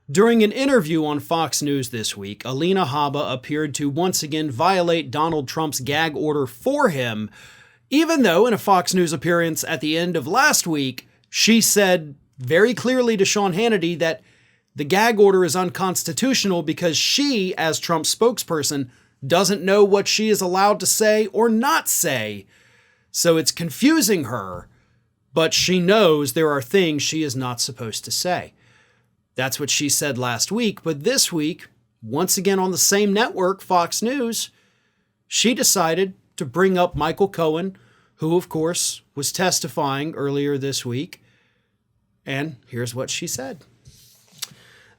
During an interview on Fox News this week, Alina Habba appeared to once again violate Donald Trump's gag order for him, even though in a Fox News appearance at the end of last week, she said very clearly to Sean Hannity that the gag order is unconstitutional because she, as Trump's spokesperson, doesn't know what she is allowed to say or not say. So it's confusing her, but she knows there are things she is not supposed to say. That's what she said last week, but this week, once again on the same network, Fox News, she decided to bring up Michael Cohen, who, of course, was testifying earlier this week. And here's what she said.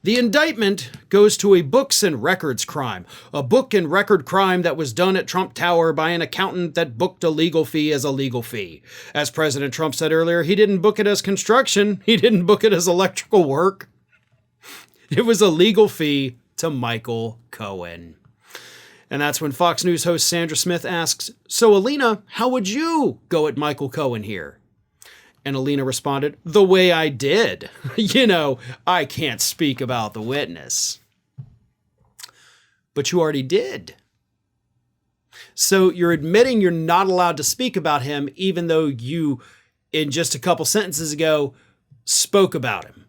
The indictment goes to a books and records crime, a book and record crime that was done at Trump Tower by an accountant that booked a legal fee as a legal fee. As President Trump said earlier, he didn't book it as construction. He didn't book it as electrical work. It was a legal fee to Michael Cohen. And that's when Fox News host Sandra Smith asks, "So Alina, how would you go at Michael Cohen here?" And Alina responded, "The way I did. I can't speak about the witness." But you already did. So you're admitting you're not allowed to speak about him, even though you, in just a couple sentences ago, spoke about him.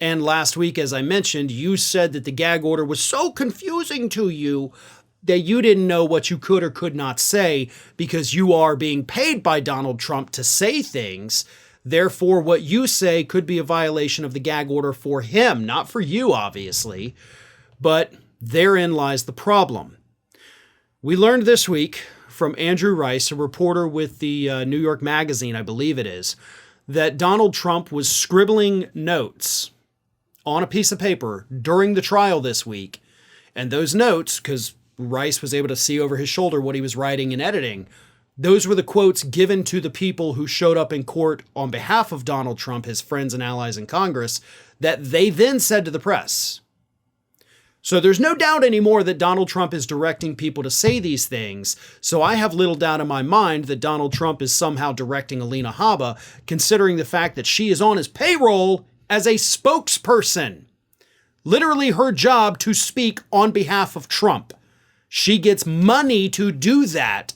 And last week, as I mentioned, you said that the gag order was so confusing to you that you didn't know what you could or could not say because you are being paid by Donald Trump to say things. Therefore, what you say could be a violation of the gag order for him, not for you, obviously. But therein lies the problem. We learned this week from Andrew Rice, a reporter with the New York Magazine, I believe it is, that Donald Trump was scribbling notes on a piece of paper during the trial this week. And those notes, because Rice was able to see over his shoulder what he was writing and editing, those were the quotes given to the people who showed up in court on behalf of Donald Trump, his friends and allies in Congress, that they then said to the press. So there's no doubt anymore that Donald Trump is directing people to say these things. So I have little doubt in my mind that Donald Trump is somehow directing Alina Habba, considering the fact that she is on his payroll as a spokesperson. Literally her job to speak on behalf of Trump. She gets money to do that.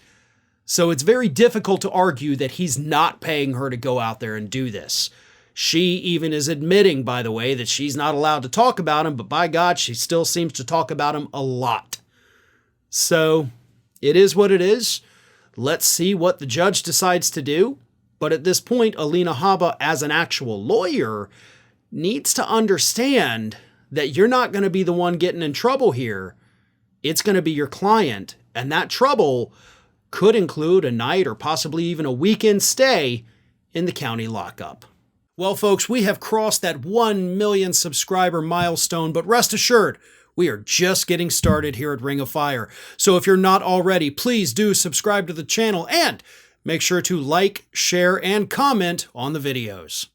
So it's very difficult to argue that he's not paying her to go out there and do this. She even is admitting, by the way, that she's not allowed to talk about him, but by God, she still seems to talk about him a lot. So it is what it is. Let's see what the judge decides to do. But at this point, Alina Habba, as an actual lawyer, needs to understand that you're not going to be the one getting in trouble here. It's going to be your client, and that trouble could include a night or possibly even a weekend stay in the county lockup. Well, folks, we have crossed that 1 million subscriber milestone, but rest assured, we are just getting started here at Ring of Fire. So if you're not already, please do subscribe to the channel and make sure to like, share, and comment on the videos.